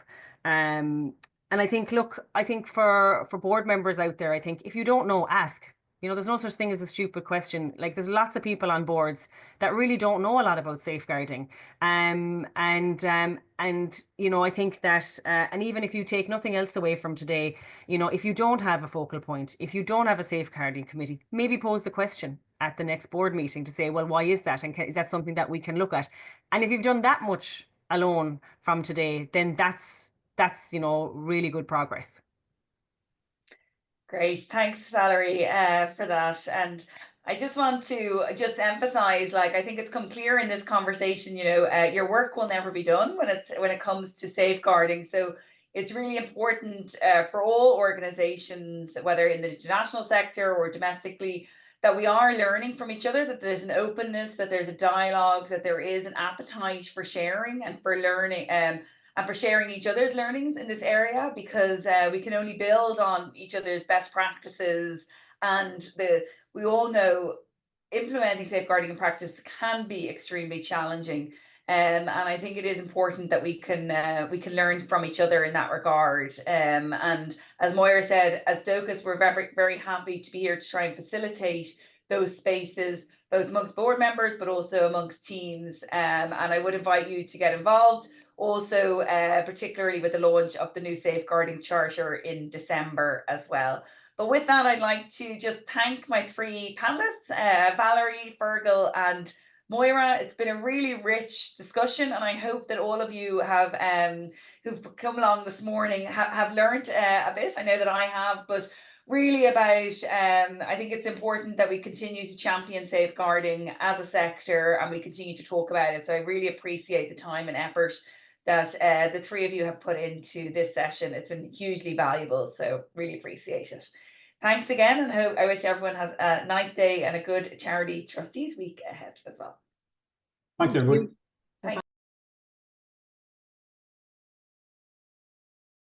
And I think, look, I think for board members out there, I think if you don't know, ask. You know, there's no such thing as a stupid question. Like, there's lots of people on boards that really don't know a lot about safeguarding. And you know, I think that, and even if you take nothing else away from today, you know, if you don't have a focal point, if you don't have a safeguarding committee, maybe pose the question at the next board meeting to say, well, why is that? And is that something that we can look at? And if you've done that much alone from today, then that's, you know, really good progress. Great, thanks, Valerie, for that. And I just want to emphasize, like, I think it's come clear in this conversation, you know, your work will never be done when it comes to safeguarding. So it's really important for all organizations, whether in the international sector or domestically, that we are learning from each other, that there's an openness, that there's a dialogue, that there is an appetite for sharing and for learning, and for sharing each other's learnings in this area, because we can only build on each other's best practices. And we all know implementing safeguarding in practice can be extremely challenging. And I think it is important that we can learn from each other in that regard. And as Moira said, as DOCA's, we're very, very happy to be here to try and facilitate those spaces, both amongst board members, but also amongst teams. And I would invite you to get involved. Also, particularly with the launch of the new safeguarding charter in December as well. But with that, I'd like to just thank my three panelists, Valerie, Fergal, and Moira, it's been a really rich discussion, and I hope that all of you have who've come along this morning have learned a bit. I know that I have, but really about I think it's important that we continue to champion safeguarding as a sector, and we continue to talk about it. So I really appreciate the time and effort that the three of you have put into this session. It's been hugely valuable, so really appreciate it. Thanks again, and I wish everyone has a nice day and a good Charity Trustees week ahead as well. Thanks, everybody.